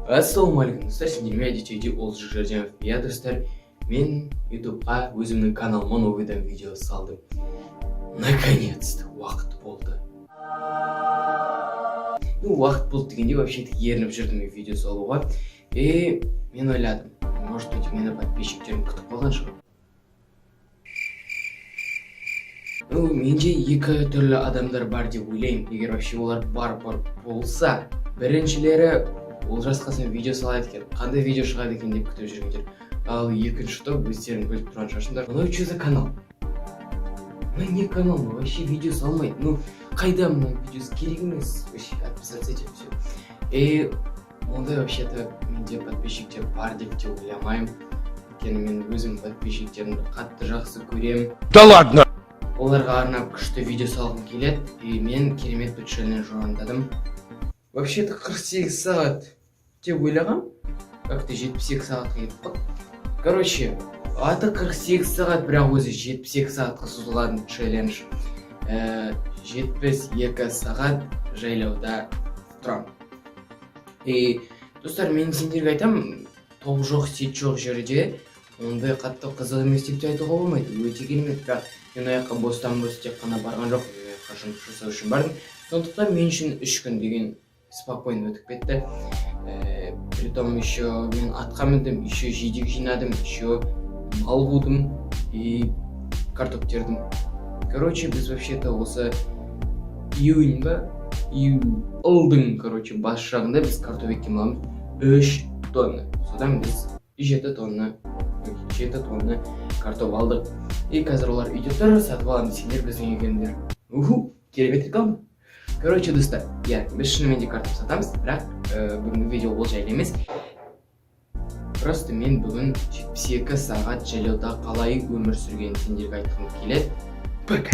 Ассалаумағалейкум достар, сендермен әдеттегідей Олжик Жәрденов. Иә достар, мен ютубқа өзімнің каналыма новыйдан видео салдым. Наконец-то уақыт болды. Уақыт болды дегенде вообще-то ерініп жүрдім видео салуға. Мен ойладым, может быть, мені подписчиктерім күтіп қалған шығар. Менде екі түрлі адамдар бар деп ойлаймын. Егер вообще олар бар болса, біріншілері ол жасқасын видео салады екен, қандай видео шығады екен деп күтіп жүргендер. Ал екінші топ өздерін бөліп тұрған шашындар. Ну что за канал? Не канал, вообще видео салмайды. Қайда мына видеосы керек емес, вообще отписаться етем все. Ондай вообще-то менде подписчиктер бар деп те ойламаймын. Өйткені мен өзім подписчиктерімді қатты жақсы көремін. Да ладно! Оларға арнап күшті видео салғым келеді. Мен керемет бюджетпен жуандадым. Вообще-то 48 сағат деп ойлағам. Как-то 72 сағатқа кетіп қалды. Короче, аты 48 сағат, бірақ өзі 72 сағатқа созылған челлендж. 72 сағат жайлауда тұрам. Достар, мен сендерге айтам, топ жоқ, сет жоқ жерде ондай қатты қызық емес деп те айтуға болмайды. Өте керемет, бірақ мен аяққа бостан тек қана барған жоқ, мен аяққа жұмыс жасау үшін бардым. Сондықтан мен үшін 3 күн деген спокойно өтіп кетті. Притом еще мен атқа міндім, еще жидек жинадым, еще мал будым и картоп тердім. Короче, біз вообще-то осы июнь ба? Июльдің, бас жағында біз картоп еккен аламыз 3 тонна. Содан біз 7 тонна картоп алдық. Қазір олар үйде тұр, сатып аламын десеңдер біздің үйгендер. Керемет реклама. Короче, достар, біз шынымен де картоп сатамыз, бірақ бүгінгі видео ол жайлы емес. Просто мен бүгін 72 сағат жайлауда қалай өмір сүрген сендерге айтқым келеді. Пока!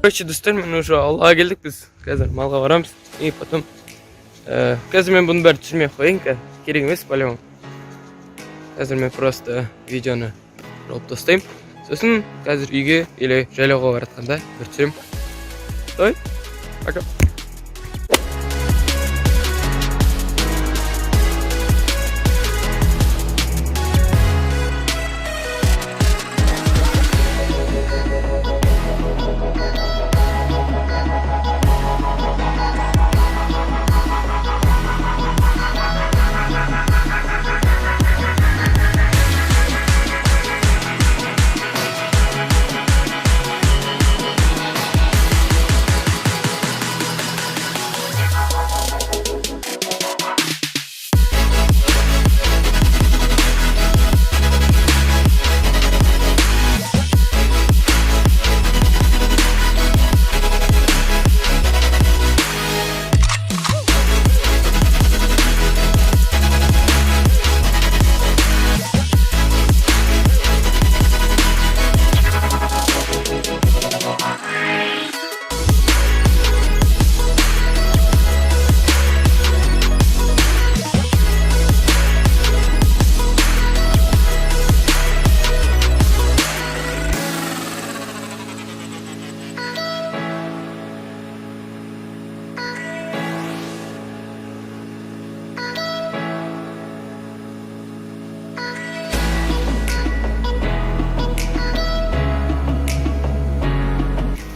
Короче, достар, мен уже ауылға келдік, біз қазір малға барамыз. И потом қазір мен бұны бәрі түсірмей қойын, керек емес, по-любому. Қазір мен просто видеоны жауып тастаймын. Сосын қазір үйге или жайлауға баратқанда бір түсірем. Давай, пока.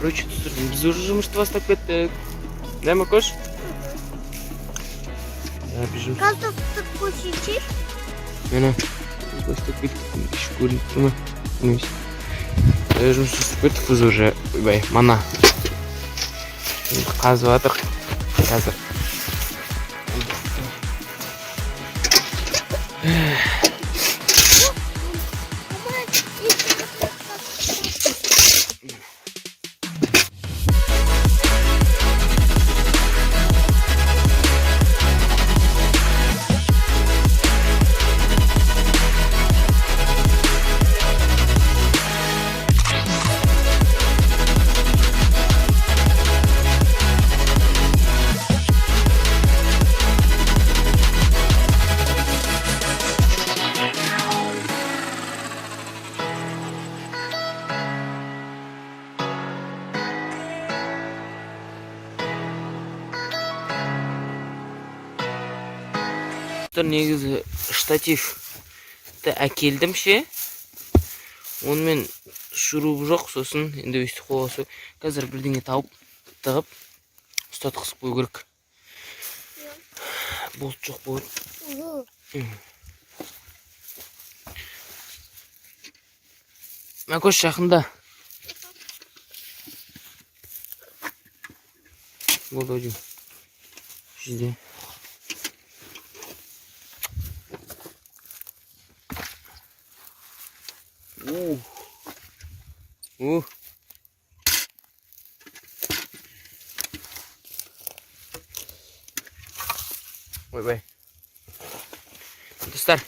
Короче, біз уже жұмысты бастап кеттік. Да, Макош? Картопты көшейші? Мені бастап кеттік, еш көрініп тұрма. Жұмысты бастап кеттік, біз уже, ойбай, мана. Қазып атық, қазір. Dostlar негізі штативті әкелдім ше. Онымен шуруп жоқ, сосын енді өйстіп қойғасы. Қазір бірдеңе тауып, тығып, ұстатқызып қою керек. Болт жоқ болады. Мәкөш жақында. Болды өдім. Жиде. Ойбай. Достар,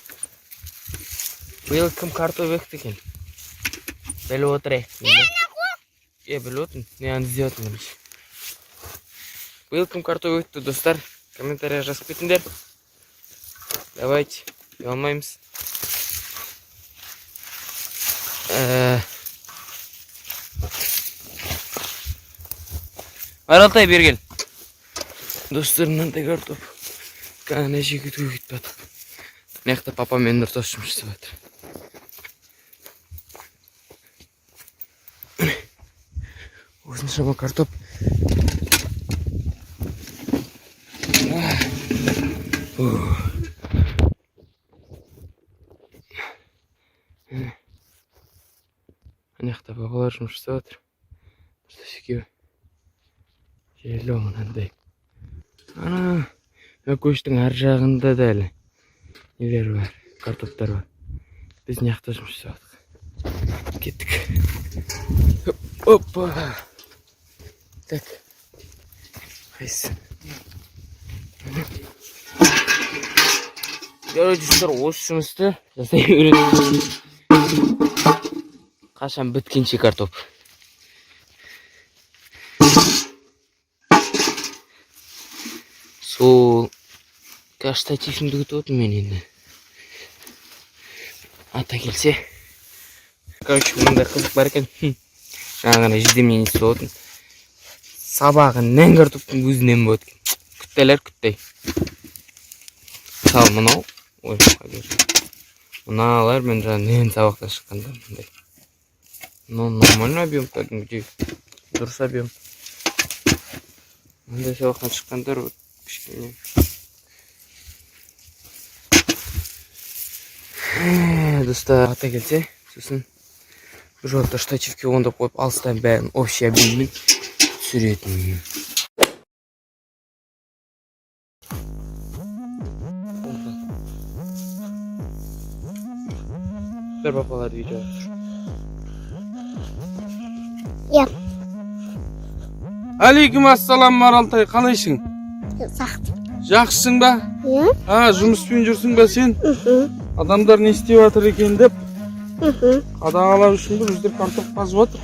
биыл кім картоп екті екен? Біліп отырайық. Біліп отырмын. Не аны іздеп отырмын. Биыл кім картоп екті, достар? Комментария жазып кетіңдер. Давайте, ұялмаймыз. Аралтай бергел. Достар, мынандай картоп. Қана жеге түйіп кетіп жатыр. Мыяқта папа мен Нұртас жұмыс істеп жатыр. Осыншама картоп. Мыяқта папалар жұмыс істеп жатыр. Нұртас екеуі. Желі мынандай. Ана көштің ар жағында да әлі нелер бар, картоптар бар. Біз мыяқта жұмыс істеп жатырмыз. Кеттік. Опа. Так. Қайсы. Көрдіңіздер, осы жұмысты жасай үйренемін. Қашан біткенше картоп. Сол штативімді күтіп отырмын мен енді. Ата келсе. Короче, мұндай қызық бар екен. Жаңағына жіздемнен естіп отырмын. Сабағы нән картоптың өзінен болады. Күттелер күттей. Сал мынау. Ой, мыналар мен жаңа нән сабақтан шыққанда мындай. Нормальный объем кәдімгідей. Дұрыс объем. Мындай сабақтан шыққандар кішкене. Достар, ата келсе, сосын бір жолда штативке оңдап қойып, алыстан бәрін общий объеммен түсіретін. Бір папалар видео тұр. Алейкум ассалам, Маралтай, қалайсың? Жақсың ба? Жұмыспен жүрсің ба сен? Адамдар не істеп жатыр екен деп қадағалау үшін біздер картоп қазып жатыр.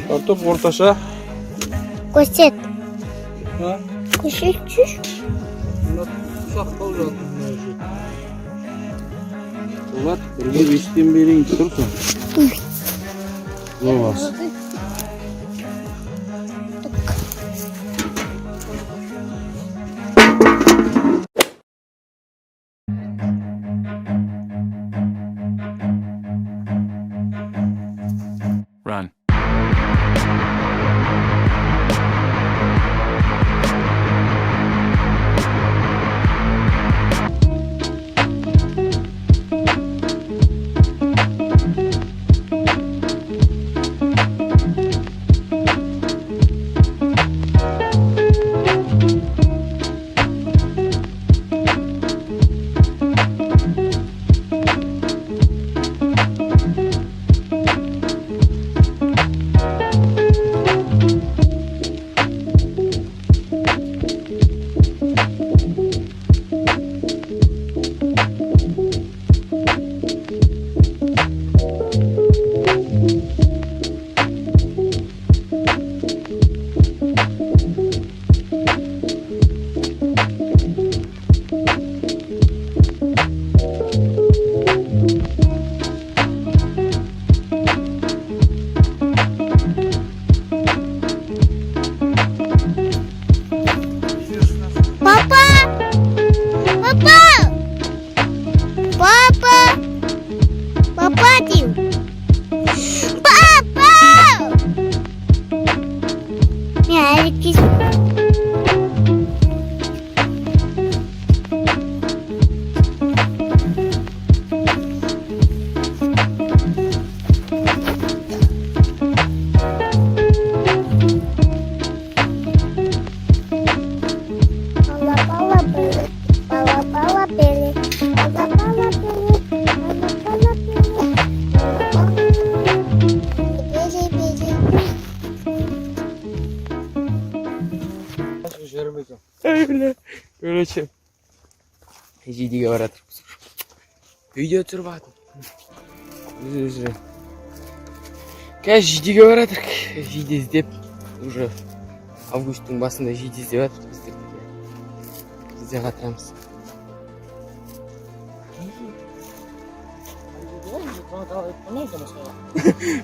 Картоп орташа. Көрсет. Көрсетші. Ұсақ қау жатыр. Олат, бірге бестен берейін тұрсын. Олас. Run. Короче, жидеге баратырмыз. Видео түсіріп жатырмын. Қазір жидеге баратырмық. Жиде іздеп, уже августтың басында жиде іздеп жатырмыз. Бізде қатырамыз.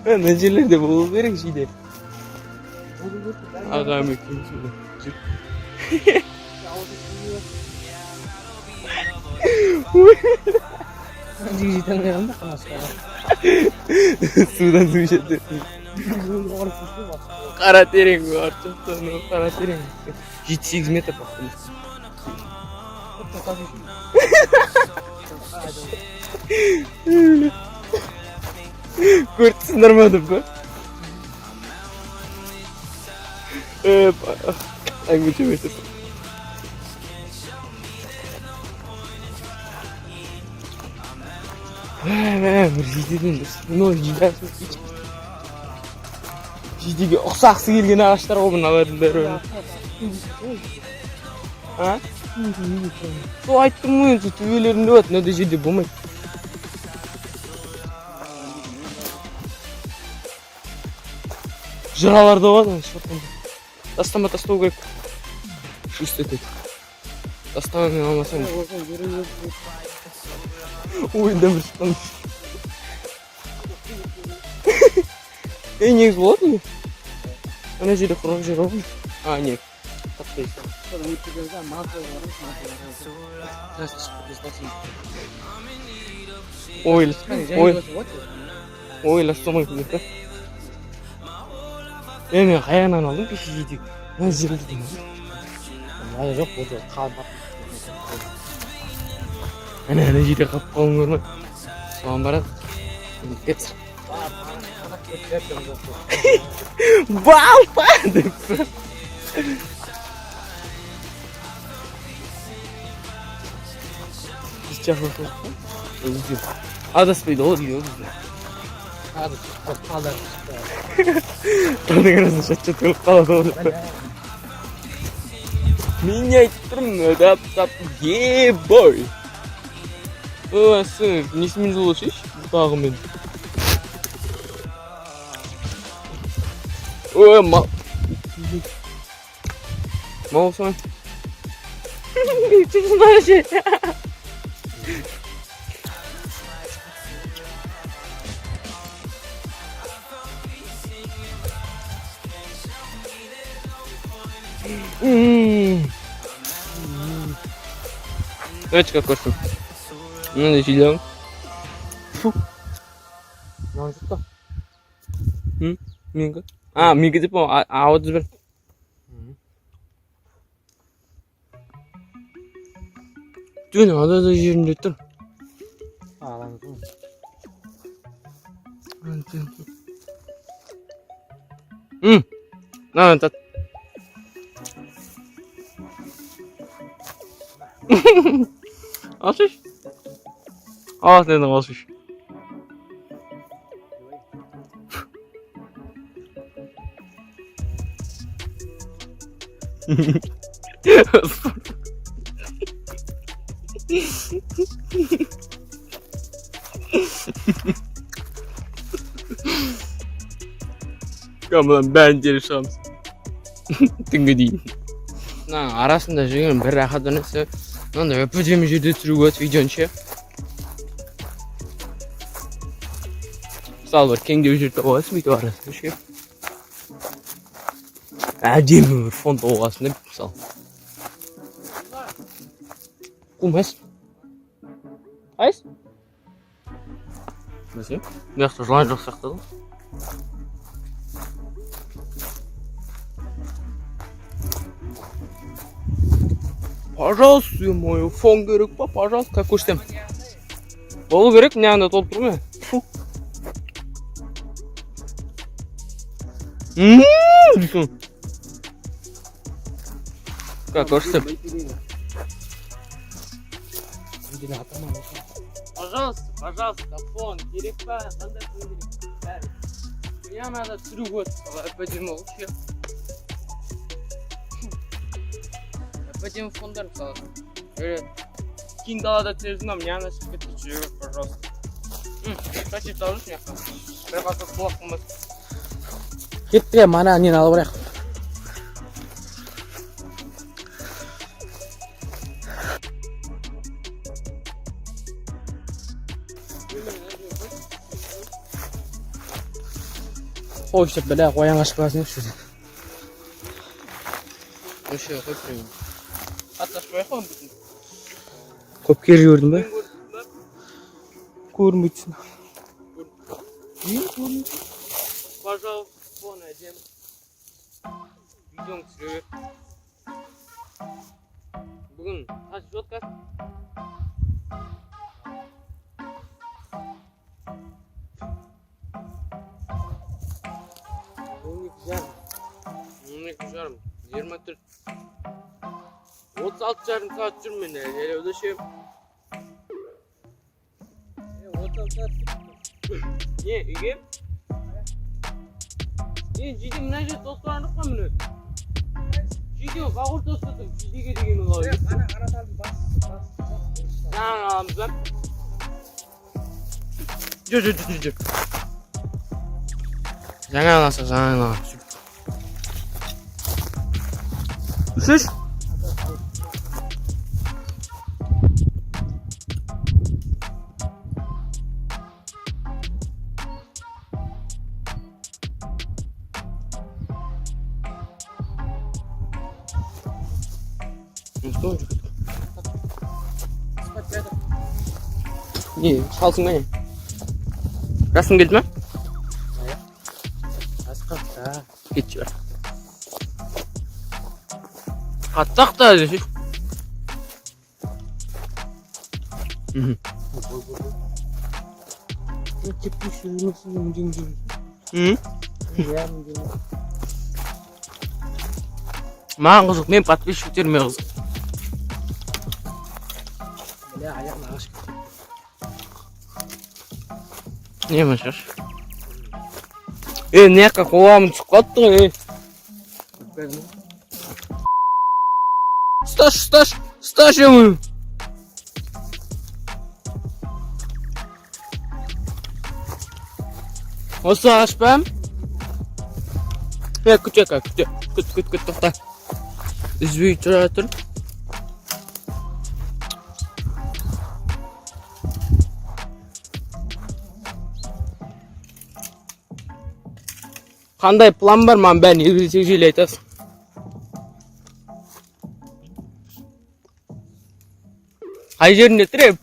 Ана жерлерде болу керек жиде. Ағам екеуміз burada. Жидеден қайрам да қанасы Судан су ішеді. Қара терең бар, жоқтан қара терең. 7-8 метр бақтым. Көртісіңдер ма деп ба? Әңгі жемесесің. Бір жидеден дұрыс. Жидеге ұқсақсы келген ағаштар ғой бұналардың бәрі. Сол айттым ғой, төбелерінде бат, мынада жерде болмайды. Жыраларда болады, тастама тастау керек. Шүст етеді. Тастама мен алмасам. Ойында бір шықтан. Негіз болады не? Ана жерде құрық жер ғой. Не. Таппайсың. Ойластамай көмек та. Мен қаяғынан алдым пеші жейді. Мына жерді деймін. Ана жоқ, ол жоқ. Қалып. Ана жерде қалып қалың көрмей. Соған барады. Кетсір. Балпа! Деп. Жақсы. Адаспайды ол дейді. Таның арасында шат-шат қылып қалады ол. Мен айтып тұрмын, дап-дап, бой. Осы, несімен жол өшеш? Бұтағымен. Мал. Мал соң. Түзін аше. Знаете, как вкусно? Надо съедем. Фу. Ну, что? Мига. Мига типа, вот теперь. Ты надо за жерінде тұр. На, тат. Alsış. Dedim alsış. Камылан бәндері шамыз. Түнгі дейін. Арасында жүрген бір рахат өнесі. Мынандай өп-өтемі жерде түсіруге өт видеоны ше. Мысалы бір кеңдеу жерді оғасын бүйтіп арасында ше. Әдемі бір фон оғасын деп мысалы. Қумайсың. Қайсың? Мәсе? Мияқты жылан жоқ сақтады. Пожалуйста, мой фон керек па, пожалуйста, как көштем. Болу керек, не анда толып тұр ма? Фу. Как көштем? Пожалуйста, фон керек па, қандай фон керек? Мне надо түсіру өт, әпәдем ол ше. Пойдем в фондар, Кин далада терезинам, не она себе течет, пожалуйста. Качи талыш мияққа. Бір қасық бұлақ қылмас. Кетті, мана нені алып ұрайық. Қойшы, біле, қоян ашып қаласын ек жүрден. Қойшы, қой прейін. Атташ қойық қойын бүтін. Көп кері көрдің бе? Көрмейтсін. Пожалуйста, фон один. Видеоң түсірер. Бүгін қаш жоткас? жарым. 24. 36 жарым saat жүрмін әлі өдешем. 36 saat. Не, үйге? Жидем мына жерде тосқандық па міне? Жидем қағыр тосқандым, жидеге деген олай. Жаңа аламыз ба? Жүр. Жаңа аласақ, жаңа аласақ. Үшіш? Что он живет? Не, шалсың ба не? Жасың келді ма? Асқақта. Кетші бар. Қаттақ та әлі. Кеппеш жүрмесін мүден жүрмесін. Маған қызық, мен подписчиктеріме қызық. Бля, аяғын ағаш кетті. Не машаш? Не жаққа қоламын түсіп қаттық, Сташ, емін. Осы ағаш бәм? Күт, тоқта. Үзбей тұра тұр. Қандай план бар маған бәрін егілсек айтасың. Қай жерінде тіреп?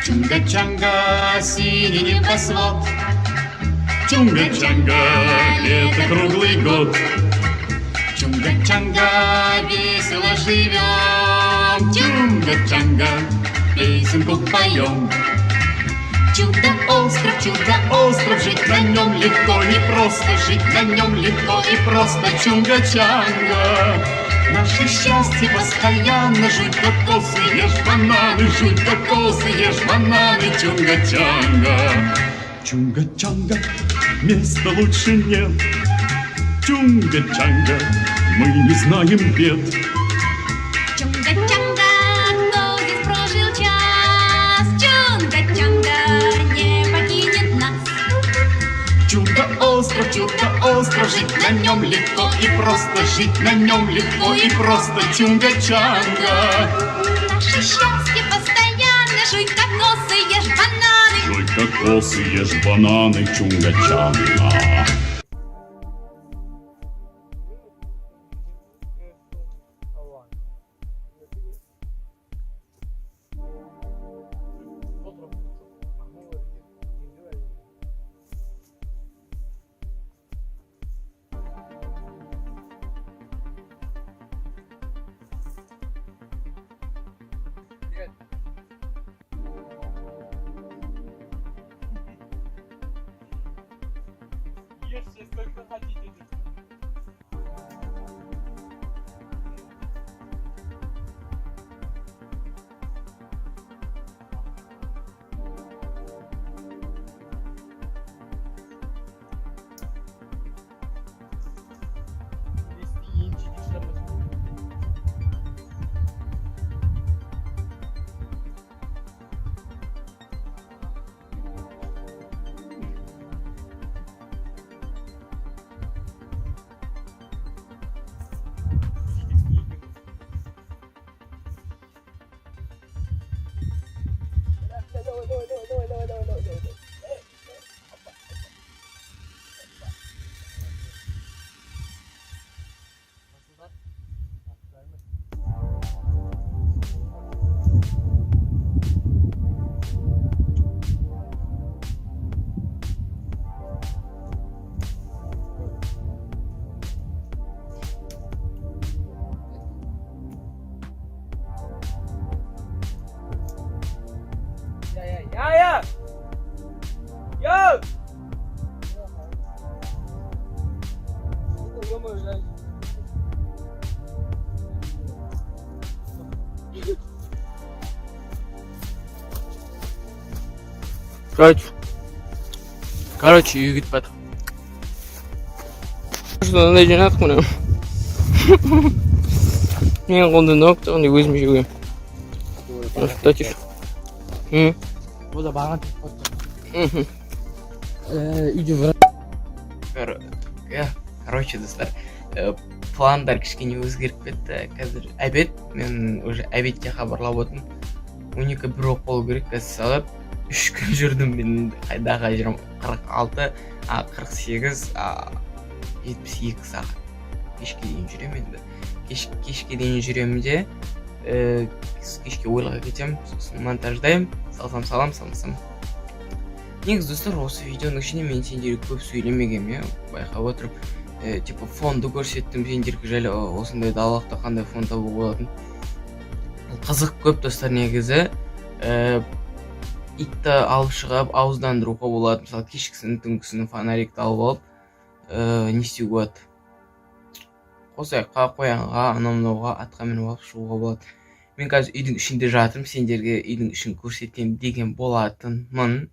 Чунга-чанга, синий небосвод. Чунга-чанга, лето круглый год. Чунга-чанга, весело живем. Чунга-чанга, песенку поем. Чудо-остров, жить на нем легко и просто. Жить на нем легко и просто. Чунга-чанга. Наше счастье постоянно. Жуй кокосы, ешь бананы. Жуй кокосы, ешь бананы. Чунга-чанга. Чунга-чанга, места лучше нет. Чунга-чанга, мы не знаем бед. Чунга-чанга, кто здесь прожил час? Чунга-чанга не покинет нас. Чудо-остров, жить на нем легко и просто. Жить на нем легко и просто. Чунга-чанга. Наше счастье постоянно. Жуй кокосы, ешь бананы. Жуй кокосы, ешь бананы. Чунга-чанга. Ешьте сколько хотите. Я! Короче, үйге кетіп бардық. Мынандай жинадық мына. Мен қолымда нок тұрғанда өзім жеуге. Штатив. Бұл да баған тек қойды. Үйде короче, достар, пландар кішкене өзгеріп кетті. Қазір обед, мен уже обедке хабарлап отырмын. 12-1 болу керек, қазір салып 3 күн жүрдім мен қайдағы жүрім. 46, 48, 72 сағат. Кешке дейін жүрем енді. Кешке дейін жүремін де, кешке ойлыға кетем, сосын монтаждайым, салсам. Негіз достар, осы видеоның ішінде мен сендерге көп сөйлемегем, байқап отырып, типа фонды көрсеттім сендерге жайлы осындай далалықта қандай фон табу болатын. Қызық көп достар негізі. Итті алып шығып, ауыздандыруға болады. Мысалы, кешкісін, түнгісін фонарикті алып алып, не істеуге болады. Қосаяққа, қоянға, анау-мынауға, атқа мініп алып шығуға болады. Мен қазір үйдің ішінде жатырмын, сендерге үйдің ішін көрсетем деген болатынмын.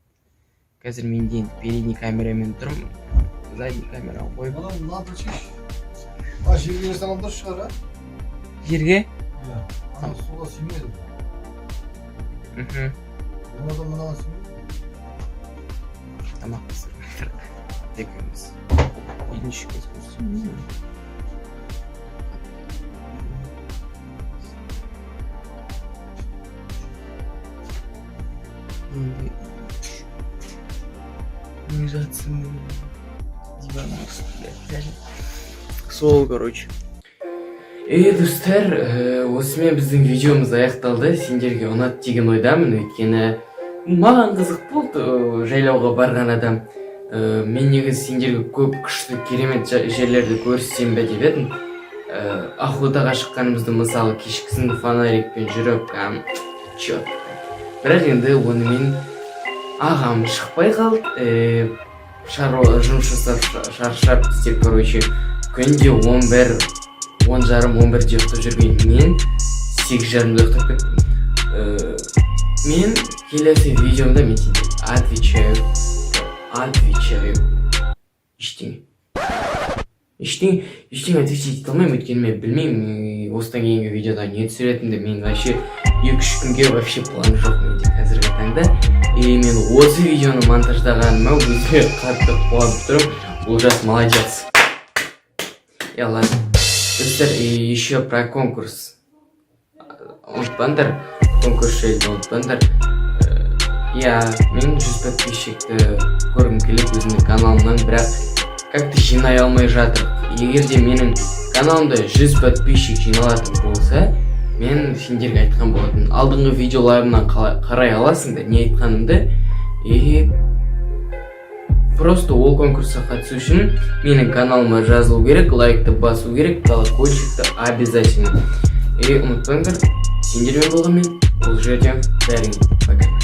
Қазір мен енді передний камерамен тұрмын, задний камераға қойып. Надо чиш. Жерге берсең алып шығар, а? Жерге? Иә. Ана суға сүймейді. Онадан мынаған сүймейді. Тамақ пісіріп екеуміз. Үйдің іші көрсетеміз. Не жатсың. Диванның үстінде. Сол, короче. Достар, осымен біздің видеомыз аяқталды. Сендерге ұнады деген ойдамын, өйткені маған қызық болды жайлауға барған адам. Мен негізі сендерге көп күшті керемет жерлерді көрсетсем бе деп едім. Охотаға шыққанымызды мысалы кешкісін фонарикпен жүріп, четко. Бірақ енді онымен ағам шықпай қалды. Жұмыс жасап шаршап істеп, короче, күнде 10:30-11 ұйықтап жүргенмен 8:30-да ұйықтап кеттім. Мен келесі видеомда мен сендерге отвечаю. Ештеңе отвечать ете алмаймын, өйткені мен білмеймін осыдан кейінгі видеода не түсіретінді. Мен вообще 2-3 күнге вообще план жоқ менде қазіргі таңда. Мен осы видеоны монтаждағаныма өзіме қатты қуанып тұрып, бұл жас молодец. Ладно. Достар, еще про конкурс. Ұмытпаңдар, конкурс жайлы ұмытпаңдар. Мен 100 подписчикті көргім келіп өзімнің каналымнан, бірақ как-то жинай алмай жатыр. Егер де менің каналымда 100 подписчик жиналатын болса, мен сендерге айтқан болатын. Алдыңғы видеоларымнан қарай аласыңдар не айтқанымды. Просто ол конкурсқа қатысу үшін менің каналыма жазылу керек, лайкты басу керек, колокольчикті обязательно. Ұмытпаңдар, сендермен болғанмен бұл жерден бәріңе пока.